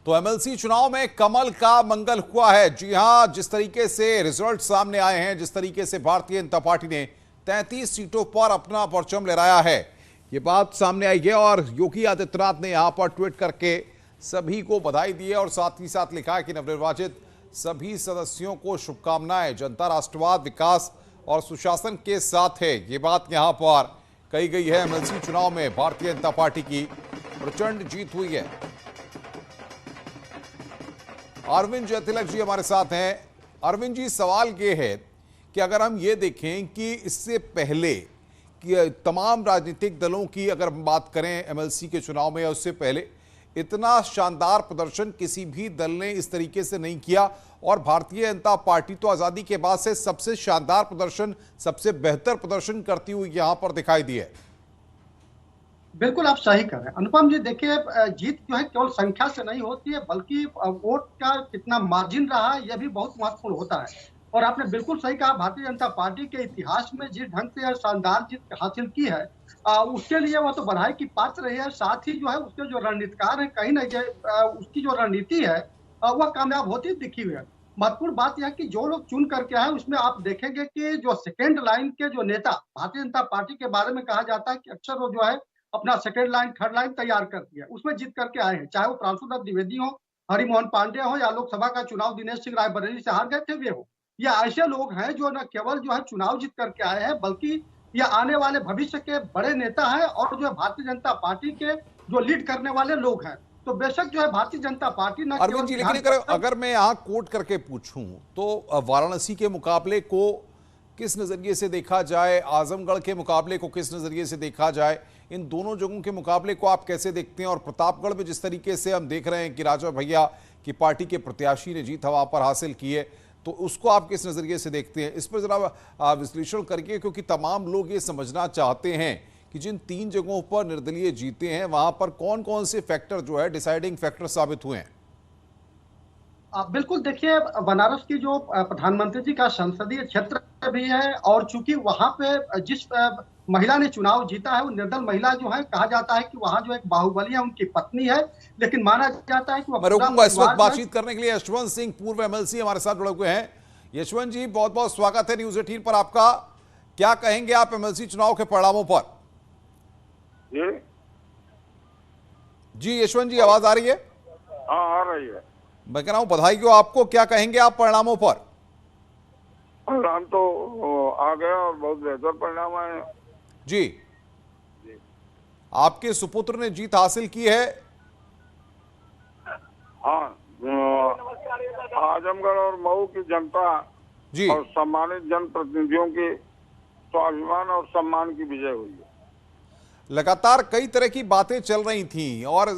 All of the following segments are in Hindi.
तो एमएलसी चुनाव में कमल का मंगल हुआ है। जी हां, जिस तरीके से रिजल्ट सामने आए हैं, जिस तरीके से भारतीय जनता पार्टी ने 33 सीटों पर अपना परचम लहराया है, ये बात सामने आई है। और योगी आदित्यनाथ ने यहां पर ट्वीट करके सभी को बधाई दी है और साथ ही साथ लिखा है कि नवनिर्वाचित सभी सदस्यों को शुभकामनाएं। जनता राष्ट्रवाद, विकास और सुशासन के साथ है, ये बात यहां पर कही गई है। एमएलसी चुनाव में भारतीय जनता पार्टी की प्रचंड जीत हुई है। अरविंद जयतिलक जी हमारे साथ हैं। अरविंद जी, सवाल ये है कि अगर हम ये देखें कि इससे पहले कि तमाम राजनीतिक दलों की अगर हम बात करें एमएलसी के चुनाव में, या उससे पहले इतना शानदार प्रदर्शन किसी भी दल ने इस तरीके से नहीं किया। और भारतीय जनता पार्टी तो आजादी के बाद से सबसे शानदार प्रदर्शन, सबसे बेहतर प्रदर्शन करती हुई यहां पर दिखाई दी है। बिल्कुल आप सही कह रहे हैं अनुपम जी। देखिए, जीत जो है केवल संख्या से नहीं होती है, बल्कि वोट का कितना मार्जिन रहा है यह भी बहुत महत्वपूर्ण होता है। और आपने बिल्कुल सही कहा, भारतीय जनता पार्टी के इतिहास में जिस ढंग से शानदार जीत हासिल की है, उसके लिए वह तो बधाई की पात्र रही है। साथ ही जो है उसके जो रणनीतिकार है, कहीं ना उसकी जो रणनीति है वह कामयाब होती दिखी हुई है। महत्वपूर्ण बात यह है कि जो लोग चुन करके आए उसमें आप देखेंगे कि जो सेकेंड लाइन के जो नेता भारतीय जनता पार्टी के बारे में कहा जाता है कि अक्सर वो जो है अपना सेकेंड लाइन, थर्ड लाइन तैयार करती है, उसमें जीत करके आए हैं। चाहे वो प्रांशुनाथ द्विवेदी हो, हरिमोहन पांडे हो, या लोकसभा का चुनाव दिनेश सिंह रायबरेली से हार गए थे वे हो, ये ऐसे लोग हैं जो न केवल जो है चुनाव जीत करके आए हैं, बल्कि ये आने वाले भविष्य के बड़े नेता हैं और जो है भारतीय जनता पार्टी के जो लीड करने वाले लोग हैं। तो बेशक जो है भारतीय जनता पार्टी न अरविंद जी, लेकिन अगर मैं यहां कोट करके पूछूं तो वाराणसी के मुकाबले को किस नजरिए से देखा जाए, आजमगढ़ के मुकाबले को किस नजरिए से देखा जाए, इन दोनों जगहों के मुकाबले को आप कैसे देखते हैं? और प्रतापगढ़ में जिस तरीके से हम देख रहे हैं कि राजा भैया की पार्टी के प्रत्याशी ने जीत वहां पर हासिल की है, तो उसको आप किस नजरिए से देखते हैं? इस पर जरा विश्लेषण करके, क्योंकि तमाम लोग ये समझना चाहते हैं कि जिन 3 जगहों पर निर्दलीय जीते हैं वहां पर कौन कौन से फैक्टर जो है डिसाइडिंग फैक्टर साबित हुए हैं। बिल्कुल, देखिए बनारस की जो प्रधानमंत्री जी का संसदीय क्षेत्र भी है, और चूंकि वहां पे जिस महिला ने चुनाव जीता है वो निर्दल महिला जो है, कहा जाता है कि वहां जो एक बाहुबली है उनकी पत्नी है, लेकिन माना जाता है कि मैं रोकूंगा इस वक्त बातचीत करने के लिए यशवंत सिंह, पूर्व एमएलसी हमारे साथ जुड़े हुए हैं। यशवंत जी, बहुत बहुत स्वागत है न्यूज 18 पर आपका। क्या कहेंगे आप एमएलसी चुनाव के परिणामों पर? जी यशवंत जी, आवाज आ रही है? हाँ, आ रही है। मैं कह रहा हूं बधाई हो आपको। क्या कहेंगे आप परिणामों पर? परिणाम तो आ गया और बहुत बेहतर परिणाम आए। जी, आपके सुपुत्र ने जीत हासिल की है। हाँ, आजमगढ़ और मऊ की जनता जी और सम्मानित जनप्रतिनिधियों के स्वाभिमान और सम्मान की विजय हुई है। लगातार कई तरह की बातें चल रही थीं और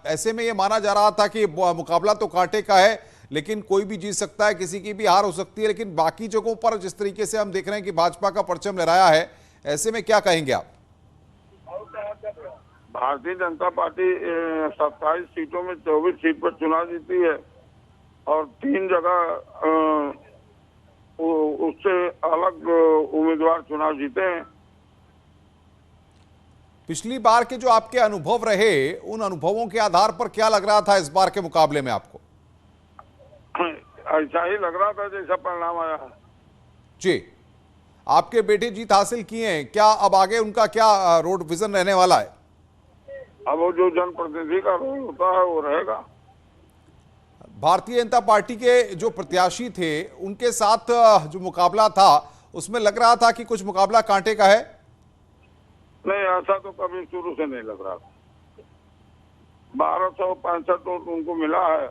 ऐसे में यह माना जा रहा था कि मुकाबला तो कांटे का है, लेकिन कोई भी जीत सकता है, किसी की भी हार हो सकती है। लेकिन बाकी जगहों पर जिस तरीके से हम देख रहे हैं कि भाजपा का परचम लहराया है, ऐसे में क्या कहेंगे आप? भारतीय जनता पार्टी 27 सीटों में 24 सीट पर चुनाव जीती है और 3 जगह उससे अलग उम्मीदवार चुनाव जीते हैं। पिछली बार के जो आपके अनुभव रहे, उन अनुभवों के आधार पर क्या लग रहा था इस बार के मुकाबले में आपको? ऐसा ही लग रहा था जैसा परिणाम आया है। जी, आपके बेटे जीत हासिल किए हैं, क्या अब आगे उनका क्या रोड विजन रहने वाला है? अब वो जो जनप्रतिनिधि का रोल होता है वो रहेगा। भारतीय जनता पार्टी के जो प्रत्याशी थे उनके साथ जो मुकाबला था उसमें लग रहा था कि कुछ मुकाबला कांटे का है? नहीं, ऐसा तो कभी शुरू से नहीं लग रहा था। 1265 वोट उनको मिला है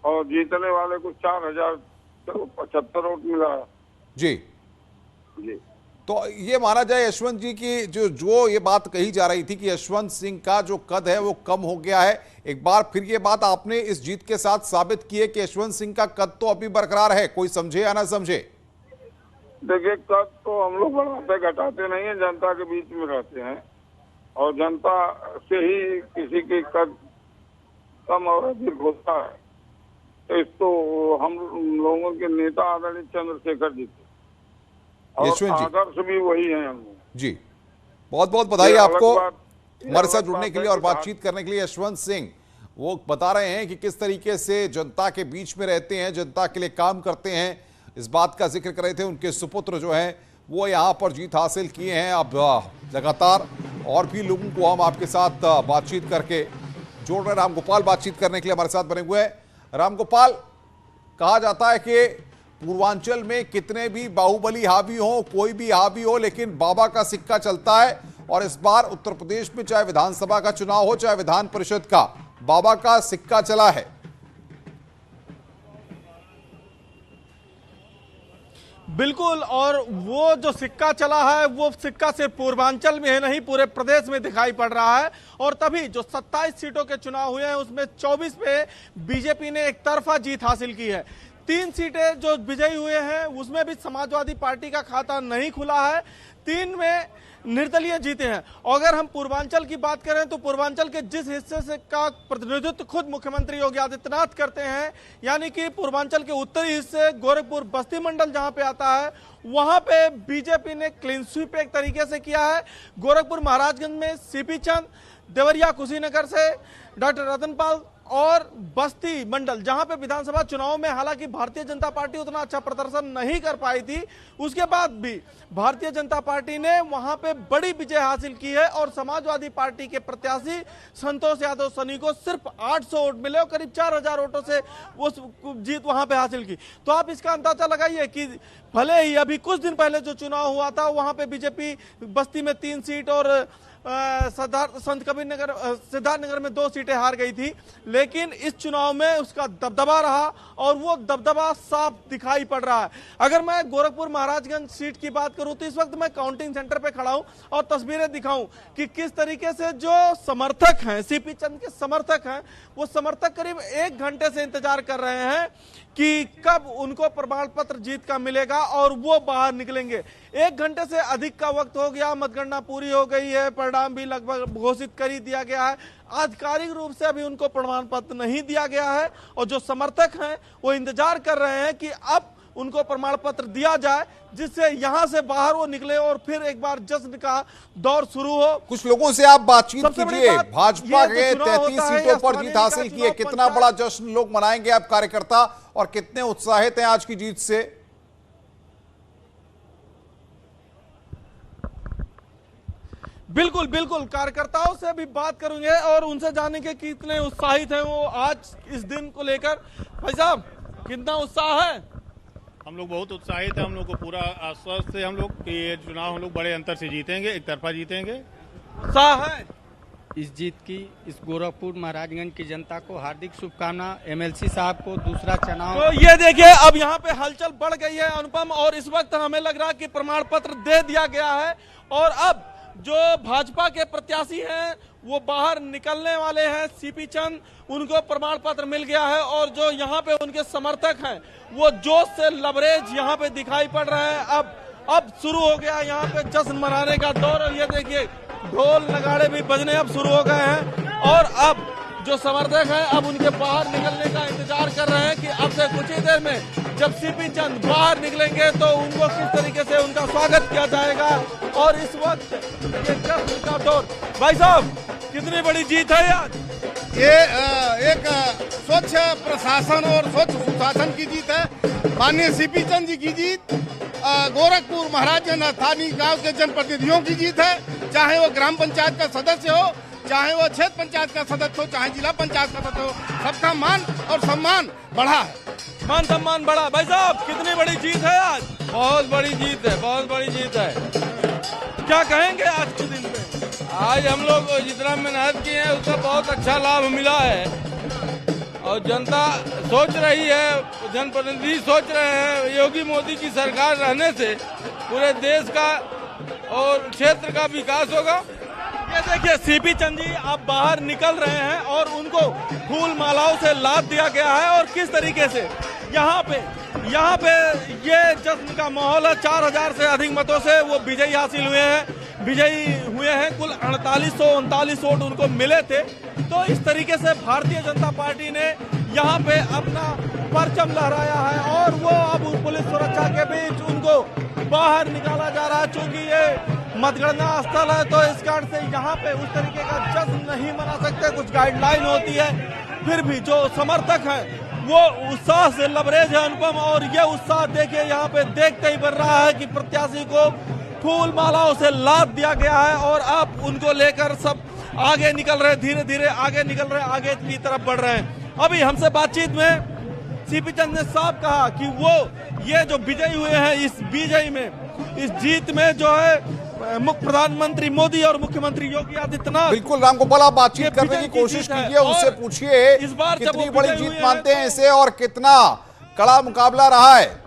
और जीतने वाले को 4075 वोट मिला है। जी जी, तो ये माना जाए यशवंत जी की जो ये बात कही जा रही थी कि यशवंत सिंह का जो कद है वो कम हो गया है, एक बार फिर ये बात आपने इस जीत के साथ साबित की है कि यशवंत सिंह का कद तो अभी बरकरार है, कोई समझे या ना समझे। देखिए, कद तो हम लोग बढ़ाते घटाते नहीं है, जनता के बीच में रहते हैं और जनता से ही किसी के कद कम और अधिक होता है। तो इसको हम लोगों के नेता आदरणीय चंद्रशेखर जी थे और आदर्श भी वही है हम जी। बहुत बहुत बधाई आपको हमारे साथ जुड़ने के लिए और बातचीत करने के लिए। यशवंत सिंह वो बता रहे हैं कि किस तरीके से जनता के बीच में रहते हैं, जनता के लिए काम करते हैं। इस बात का जिक्र कर रहे थे। उनके सुपुत्र जो हैं वो यहाँ पर जीत हासिल किए हैं। अब लगातार और भी लोगों को हम आपके साथ बातचीत करके जोड़ रहे हैं। रामगोपाल बातचीत करने के लिए हमारे साथ बने हुए हैं। रामगोपाल, कहा जाता है कि पूर्वांचल में कितने भी बाहुबली हावी हो, कोई भी हावी हो, लेकिन बाबा का सिक्का चलता है। और इस बार उत्तर प्रदेश में चाहे विधानसभा का चुनाव हो चाहे विधान परिषद का, बाबा का सिक्का चला है। बिल्कुल, और वो जो सिक्का चला है वो सिक्का सिर्फ पूर्वांचल में है नहीं, पूरे प्रदेश में दिखाई पड़ रहा है। और तभी जो 27 सीटों के चुनाव हुए हैं उसमें 24 पे बीजेपी ने एक तरफा जीत हासिल की है। 3 सीटें जो विजयी हुए हैं उसमें भी समाजवादी पार्टी का खाता नहीं खुला है। 3 में निर्दलीय जीते हैं। अगर हम पूर्वांचल की बात करें तो पूर्वांचल के जिस हिस्से से का प्रतिनिधित्व खुद मुख्यमंत्री योगी आदित्यनाथ करते हैं, यानी कि पूर्वांचल के उत्तरी हिस्से गोरखपुर बस्ती मंडल जहां पे आता है, वहां पे बीजेपी ने क्लीन स्वीप एक तरीके से किया है। गोरखपुर महाराजगंज में सीपी चंद, देवरिया कुशीनगर से डॉक्टर रतनपाल और बस्ती मंडल जहां पे विधानसभा चुनाव में हालांकि भारतीय जनता पार्टी उतना अच्छा प्रदर्शन नहीं कर पाई थी, उसके बाद भी भारतीय जनता पार्टी ने वहां पे बड़ी विजय हासिल की है। और समाजवादी पार्टी के प्रत्याशी संतोष यादव सनी को सिर्फ 800 वोट मिले और करीब 4000 वोटों से वो जीत वहां पे हासिल की। तो आप इसका अंदाजा लगाइए कि भले ही अभी कुछ दिन पहले जो चुनाव हुआ था वहां पे बीजेपी बस्ती में 3 सीट और सिद्धार्थनगर में 2 सीटें हार गई थी, लेकिन इस चुनाव में उसका दबदबा रहा और वो दबदबा साफ दिखाई पड़ रहा है। अगर मैं गोरखपुर महाराजगंज सीट की बात करूं तो इस वक्त मैं काउंटिंग सेंटर पे खड़ा हूं और तस्वीरें दिखाऊं कि किस तरीके से जो समर्थक हैं, सीपी चंद के समर्थक हैं, वो समर्थक करीब 1 घंटे से इंतजार कर रहे हैं कि कब उनको प्रमाण पत्र जीत का मिलेगा और वो बाहर निकलेंगे। 1 घंटे से अधिक का वक्त हो गया, मतगणना पूरी हो गई है, परिणाम भी लगभग घोषित कर ही दिया गया है। आधिकारिक रूप से अभी उनको प्रमाण पत्र नहीं दिया गया है और जो समर्थक हैं वो इंतजार कर रहे हैं कि अब उनको प्रमाण पत्र दिया जाए, जिससे यहां से बाहर वो निकले और फिर एक बार जश्न का दौर शुरू हो। कुछ लोगों से आप बातचीत कीजिए। भाजपा के 33 सीटों पर जीत हासिल की है, कितना बड़ा जश्न लोग मनाएंगे आप कार्यकर्ता, और कितने उत्साहित हैं आज की जीत से? बिल्कुल बिल्कुल, कार्यकर्ताओं से भी बात करेंगे और उनसे जानेंगे कि कितने उत्साहित हैं वो आज इस दिन को लेकर। भाई साहब, कितना उत्साह है? हम लोग बहुत उत्साहित हैं। हम लोग को पूरा आश्वस्त है हम लोग कि ये चुनाव हम लोग बड़े अंतर से जीतेंगे, एक तरफा जीतेंगे। उत्साह है इस जीत की। इस गोरखपुर महाराजगंज की जनता को हार्दिक शुभकामना। एमएलसी साहब को दूसरा चुनाव। तो ये देखिए, अब यहाँ पे हलचल बढ़ गई है अनुपम, और इस वक्त हमें लग रहा है कि प्रमाण पत्र दे दिया गया है और अब जो भाजपा के प्रत्याशी हैं वो बाहर निकलने वाले हैं। सीपी चंद, उनको प्रमाण पत्र मिल गया है और जो यहाँ पे उनके समर्थक हैं वो जोश से लबरेज यहाँ पे दिखाई पड़ रहे हैं। अब शुरू हो गया यहाँ पे जश्न मनाने का दौर, और ये देखिए ढोल नगाड़े भी बजने अब शुरू हो गए हैं और अब जो समर्थक हैं अब उनके बाहर निकलने का इंतजार कर रहे हैं कि अब से कुछ ही देर में जब सीपी चंद बाहर निकलेंगे तो उनको किस तरीके से उनका स्वागत किया जाएगा। और इस वक्त ये जश्न का दौर। भाई साहब, कितनी बड़ी जीत है आज? ये एक स्वच्छ प्रशासन और स्वच्छ सुशासन की जीत है। माननीय सीपी चंद जी की जीत, गोरखपुर महाराजगंज स्थानीय गांव के जनप्रतिनिधियों की जीत है। चाहे वो ग्राम पंचायत का सदस्य हो, चाहे वो क्षेत्र पंचायत का सदस्य हो, चाहे जिला पंचायत का सदस्य हो, सबका मान और सम्मान बढ़ा है। मान सम्मान बढ़ा। भाई साहब, कितनी बड़ी जीत है आज? बहुत बड़ी जीत है, बहुत बड़ी जीत है। क्या कहेंगे आज के दिन में? आज हम लोग जितना मेहनत किए हैं उसका बहुत अच्छा लाभ मिला है और जनता सोच रही है, जनप्रतिनिधि सोच रहे हैं योगी मोदी की सरकार रहने से पूरे देश का और क्षेत्र का विकास होगा। ये देखिए, सीपी चंद जी आप बाहर निकल रहे हैं और उनको फूल मालाओं से लाद दिया गया है और किस तरीके से यहाँ पे ये जश्न का माहौल है। 4000 से अधिक मतों से वो विजयी हुए हैं। कुल 4839 वोट उनको मिले थे। तो इस तरीके से भारतीय जनता पार्टी ने यहाँ पे अपना परचम लहराया है और वो अब पुलिस सुरक्षा के बीच उनको बाहर निकाला जा रहा है। चूंकि ये मतगणना स्थल है तो इस कारण से यहाँ पे उस तरीके का जश्न नहीं मना सकते, कुछ गाइडलाइन होती है। फिर भी जो समर्थक हैं वो उत्साह से लबरेज है अनुपम। और ये उत्साह देखिए यहाँ पे देखते ही बन रहा है कि प्रत्याशी को फूल मालाओं से लाद दिया गया है और अब उनको लेकर सब आगे निकल रहे, धीरे धीरे आगे निकल रहे, आगे की तरफ बढ़ रहे हैं। अभी हमसे बातचीत में सीपी चंद ने साफ कहा कि वो ये जो विजयी हुए हैं इस विजय में, इस जीत में जो है प्रधानमंत्री मोदी और मुख्यमंत्री योगी आदित्यनाथ। बिल्कुल रामगोपाल, आप बातचीत करने की कोशिश कीजिए, उससे पूछिए इस बार कितनी बड़ी जीत मानते हैं इसे और कितना कड़ा मुकाबला रहा है।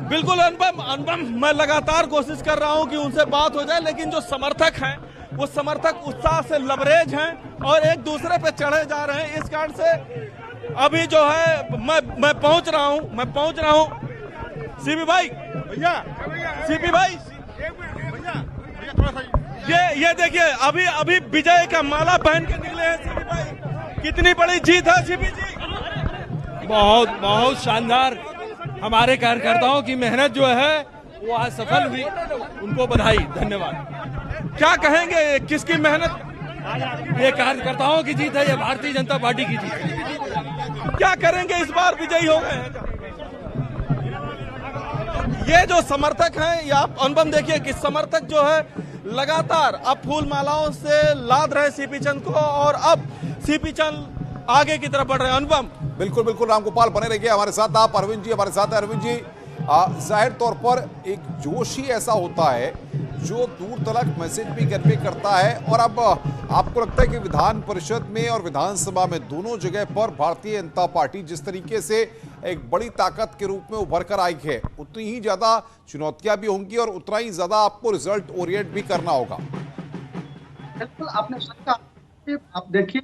बिल्कुल अनुपम, मैं लगातार कोशिश कर रहा हूं कि उनसे बात हो जाए, लेकिन जो समर्थक हैं वो समर्थक उत्साह से लबरेज हैं और एक दूसरे पे चढ़े जा रहे हैं। इस कारण से अभी जो है मैं पहुंच रहा हूं सीपी भाई, भैया सीपी भाई, ये देखिए अभी विजय का माला पहन के निकले हैं सीपी भाई। कितनी बड़ी जीत है सीपी जी? बहुत बहुत शानदार। हमारे कार्यकर्ताओं की मेहनत जो है वो आज सफल हुई, उनको बधाई, धन्यवाद। क्या कहेंगे, किसकी मेहनत? ये कार्यकर्ताओं की जीत है, ये भारतीय जनता पार्टी की जीत है। क्या करेंगे, इस बार विजयी हो गए? ये जो समर्थक हैं, या अनुपम देखिए कि समर्थक जो है लगातार अब फूल मालाओं से लाद रहे सीपी चंद को और अब सीपी चंद आगे की तरफ बढ़ रहे हैं। अनुपम बिल्कुल बिल्कुल रामगोपाल, बने रहिए हमारे साथ। आप अरविंद जी हमारे साथ है। अरविंद जी, जाहिर तौर पर एक जोश ही ऐसा होता है जो दूर तलक मैसेज भी कन्वे करता है और अब आपको लगता है कि विधान परिषद में और विधानसभा में दोनों जगह पर भारतीय जनता पार्टी जिस तरीके से एक बड़ी ताकत के रूप में उभर कर आई है, उतनी ही ज्यादा चुनौतियां भी होंगी और उतना ही ज्यादा आपको रिजल्ट ओरिएंट भी करना होगा। बिल्कुल आपने सही कहा। आप देखिए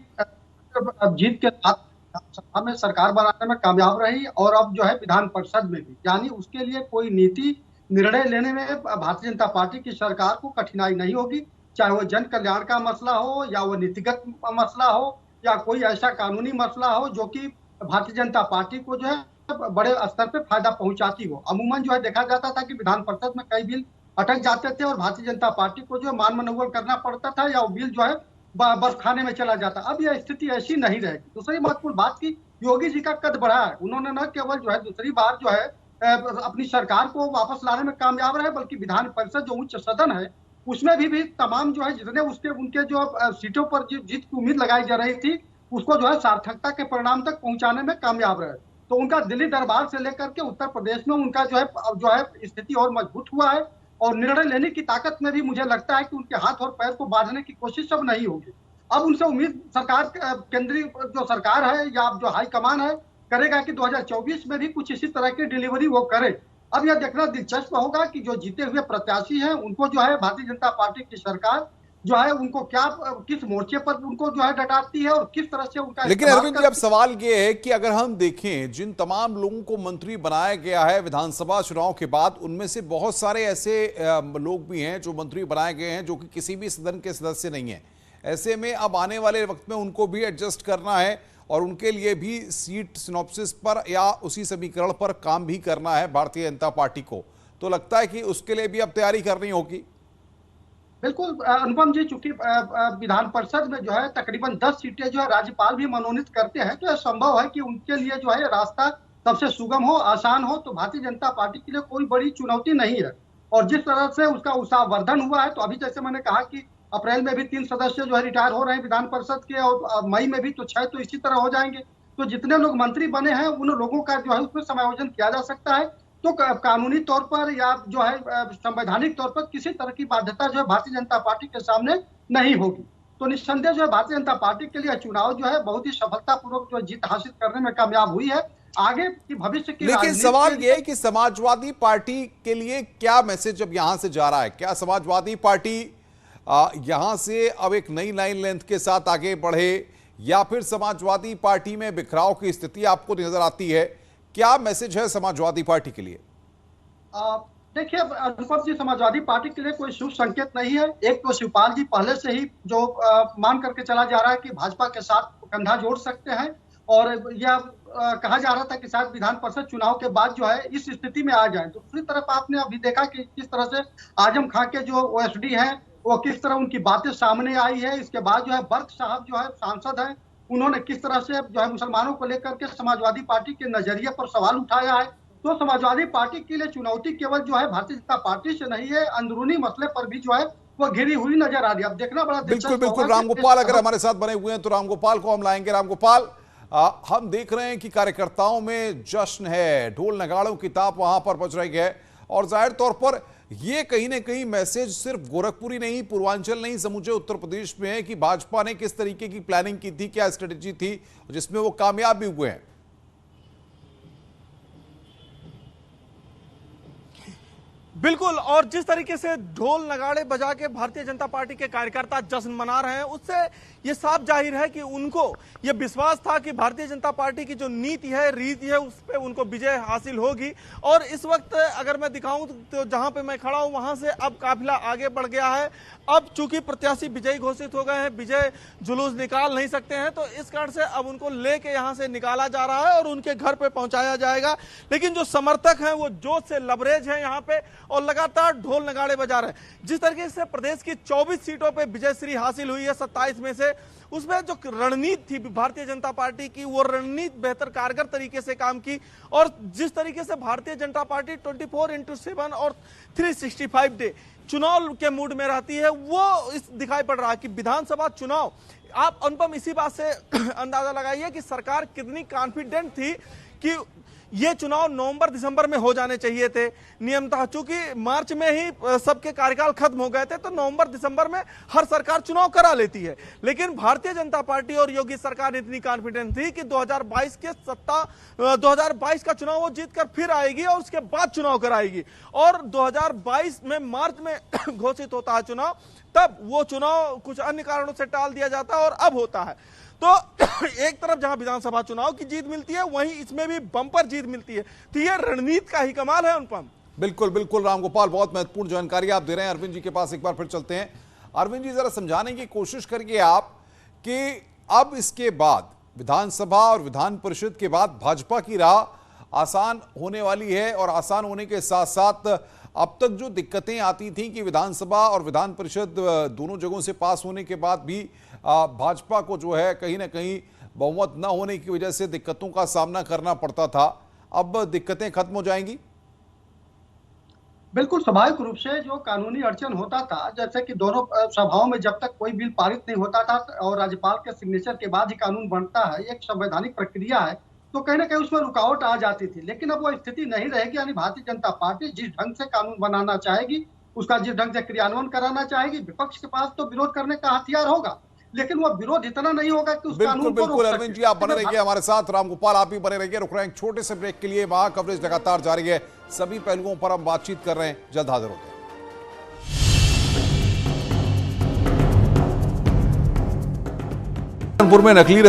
अब जीत के साथ सभा में सरकार बनाने में कामयाब रही और अब जो है विधान परिषद में भी, यानी उसके लिए कोई नीति निर्णय लेने में भारतीय जनता पार्टी की सरकार को कठिनाई नहीं होगी, चाहे वो जन कल्याण का मसला हो या वो नीतिगत मसला हो या कोई ऐसा कानूनी मसला हो जो कि भारतीय जनता पार्टी को जो है बड़े स्तर पे फायदा पहुंचाती हो। अमूमन जो है देखा जाता था कि विधान परिषद में कई बिल अटक जाते थे और भारतीय जनता पार्टी को जो है मान मनोबल करना पड़ता था या वो बिल जो है बस खाने में चला जाता। अब यह स्थिति ऐसी नहीं रहेगी। दूसरी महत्वपूर्ण बात की योगी जी का कद बढ़ा है, उन्होंने न केवल जो है दूसरी बार जो है अपनी सरकार को वापस लाने में कामयाब रहे, बल्कि विधान परिषद जो उच्च सदन है उसमें भी तमाम जो है जितने उनके जो सीटों पर जीत की उम्मीद लगाई जा रही थी उसको जो है सार्थकता के परिणाम तक पहुंचाने में कामयाब रहे। तो उनका दिल्ली दरबार से लेकर के उत्तर प्रदेश में उनका जो है स्थिति और मजबूत हुआ है और निर्णय लेने की ताकत में भी मुझे लगता है कि उनके हाथ और पैर को बांधने की कोशिश अब नहीं होगी। अब उनसे उम्मीद सरकार केंद्रीय जो सरकार है या जो हाईकमान है करेगा कि 2024 में भी कुछ इसी तरह की डिलीवरी वो करे। अब यह देखना दिलचस्प होगा कि जो जीते हुए प्रत्याशी हैं उनको जो है भारतीय जनता पार्टी की सरकार जो है उनको क्या किस मोर्चे पर उनको जो है डटाती है और किस तरह से उनका। लेकिन अरविंद जी, अब सवाल ये है कि अगर हम देखें जिन तमाम लोगों को मंत्री बनाया गया है विधानसभा चुनाव के बाद, उनमें से बहुत सारे ऐसे लोग भी हैं जो मंत्री बनाए गए हैं जो कि किसी भी सदन के सदस्य नहीं है। ऐसे में अब आने वाले वक्त में उनको भी एडजस्ट करना है और उनके लिए भी सीट सिनॉप्सिस पर या उसी समीकरण पर काम भी करना है भारतीय जनता पार्टी को। तो लगता है कि उसके लिए भी अब तैयारी करनी होगी। बिल्कुल अनुपम जी, चूंकि विधान परिषद में जो है तकरीबन 10 सीटें जो है राज्यपाल भी मनोनीत करते हैं, तो यह संभव है कि उनके लिए जो है रास्ता सबसे सुगम हो, आसान हो। तो भारतीय जनता पार्टी के लिए कोई बड़ी चुनौती नहीं है। और जिस तरह से उसका उत्साहवर्धन हुआ है, तो अभी जैसे मैंने कहा कि अप्रैल में भी 3 सदस्य जो है रिटायर हो रहे हैं विधान परिषद के और मई में भी तो 6 तो इसी तरह हो जाएंगे। तो जितने लोग मंत्री बने हैं उन लोगों का जो है उसमें समायोजन किया जा सकता है। तो कानूनी तौर पर या जो है संवैधानिक तौर पर किसी तरह की बाध्यता जो है भारतीय जनता पार्टी के सामने नहीं होगी। तो निस्संदेह जो है भारतीय जनता पार्टी के लिए चुनाव जो है बहुत ही सफलतापूर्वक जो जीत हासिल करने में कामयाब हुई है। आगे की भविष्य की लेकिन सवाल यह है कि समाजवादी पार्टी के लिए क्या मैसेज अब यहां से जा रहा है? क्या समाजवादी पार्टी यहां से अब एक नई लाइन लेंथ के साथ आगे बढ़े या फिर समाजवादी पार्टी में बिखराव की स्थिति आपको नजर आती है? क्या मैसेज है समाजवादी पार्टी के लिए? देखिए अनुपम जी, समाजवादी पार्टी के लिए कोई शुभ संकेत नहीं है। एक तो शिवपाल जी पहले से ही जो मान करके चला जा रहा है कि भाजपा के साथ कंधा जोड़ सकते हैं और यह कहा जा रहा था कि शायद विधान परिषद चुनाव के बाद जो है इस स्थिति में आ जाए। दूसरी तरफ आपने अभी देखा कि किस तरह से आजम खां के जो ओएसडी हैं वो किस तरह उनकी बातें सामने आई है। इसके बाद जो है बर्क साहब जो है सांसद हैं, उन्होंने किस तरह से जो है मुसलमानों को लेकर के समाजवादी पार्टी के नजरिए पर सवाल उठाया है। तो समाजवादी पार्टी के लिए चुनौती केवल जो है भारतीय जनता पार्टी से नहीं है, अंदरूनी मसले पर भी जो है वो घिरी हुई नजर आ रही है। अब देखना बड़ा बिल्कुल बिल्कुल। रामगोपाल अगर हमारे साथ बने हुए हैं तो रामगोपाल को हम लाएंगे। रामगोपाल, हम देख रहे हैं कि कार्यकर्ताओं में जश्न है, ढोल नगाड़ों की ताप वहां पर बज रही है और जाहिर तौर पर ये कहीं ना कहीं मैसेज सिर्फ गोरखपुर ही नहीं, पूर्वांचल नहीं, समूचे उत्तर प्रदेश में है कि भाजपा ने किस तरीके की प्लानिंग की थी, क्या स्ट्रेटेजी थी जिसमें वो कामयाब भी हुए हैं। बिल्कुल, और जिस तरीके से ढोल नगाड़े बजा के भारतीय जनता पार्टी के कार्यकर्ता जश्न मना रहे हैं, उससे ये साफ जाहिर है कि उनको ये विश्वास था कि भारतीय जनता पार्टी की जो नीति है, रीति है, उस पर उनको विजय हासिल होगी। और इस वक्त अगर मैं दिखाऊं तो जहां पे मैं खड़ा हूं वहां से अब काफिला आगे बढ़ गया है। अब चूंकि प्रत्याशी विजयी घोषित हो गए हैं, विजय जुलूस निकाल नहीं सकते हैं, तो इस कारण से अब उनको लेके यहां से निकाला जा रहा है और उनके घर पे पहुंचाया जाएगा। लेकिन जो समर्थक हैं वो जोश से लबरेज हैं यहाँ पे और लगातार ढोल नगाड़े बजा रहे हैं। जिस तरीके से प्रदेश की 24 सीटों पे विजयश्री हासिल हुई है 27 में से, उसमें जो रणनीति थी भारतीय जनता पार्टी की, वो रणनीति बेहतर कारगर तरीके से काम की। और जिस तरीके से भारतीय जनता पार्टी 24/7 और 365 डे चुनाव के मूड में रहती है, वो इस दिखाई पड़ रहा है कि विधानसभा चुनाव, आप अनुपम इसी बात से अंदाजा लगाइए कि सरकार कितनी कॉन्फिडेंट थी कि ये चुनाव नवंबर-दिसंबर में हो जाने चाहिए थे नियमतः। चूंकि मार्च में ही सबके कार्यकाल खत्म हो गए थे, तो नवंबर-दिसंबर में हर सरकार चुनाव करा लेती है। लेकिन भारतीय जनता पार्टी और योगी सरकार इतनी कॉन्फिडेंट थी कि 2022 का चुनाव वो जीत कर फिर आएगी और उसके बाद चुनाव कराएगी। और 2022 में मार्च में घोषित होता है चुनाव, तब वो चुनाव कुछ अन्य कारणों से टाल दिया जाता है और अब होता है। तो एक तरफ जहां विधानसभा चुनाव की जीत मिलती है, वहीं इसमें भी बम्पर जीत मिलती है। तो ये रणनीति का ही कमाल है अनुपम। बिल्कुल बिल्कुल रामगोपाल, बहुत महत्वपूर्ण जानकारी आप दे रहे हैं। अरविंद जी के पास एक बार फिर चलते हैं। अरविंद जी, जरा समझाने की कोशिश करिए आप कि अब इसके बाद विधानसभा और विधान परिषद के बाद भाजपा की राह आसान होने वाली है, और आसान होने के साथ साथ अब तक जो दिक्कतें आती थी कि विधानसभा और विधान परिषद दोनों जगहों से पास होने के बाद भी भाजपा को जो है कहीं ना कहीं बहुमत न होने की वजह से दिक्कतों का सामना करना पड़ता था, अब दिक्कतें खत्म हो जाएंगी? बिल्कुल स्वाभाविक रूप से जो कानूनी अड़चन होता था, जैसे कि दोनों सभाओं में जब तक कोई बिल पारित नहीं होता था और राज्यपाल के सिग्नेचर के बाद ही कानून बनता है, एक संवैधानिक प्रक्रिया है, तो कहीं ना कहीं उसमें रुकावट आ जाती थी। लेकिन अब वो स्थिति नहीं रहेगी। यानी भारतीय जनता पार्टी जिस ढंग से कानून बनाना चाहेगी, उसका जिस ढंग से क्रियान्वयन कराना चाहेगी, विपक्ष के पास तो विरोध करने का हथियार होगा, लेकिन वो विरोध इतना नहीं होगा कि उस कानून को रोक सके। अरविंद जी, आप बने रहिए हमारे साथ। रामगोपाल, आप भी बने रहिए। रुक रहे हैं छोटे से ब्रेक के लिए। वहां कवरेज लगातार जारी है, सभी पहलुओं पर हम बातचीत कर रहे हैं। जल्द हाजिर होते हैं। में नकली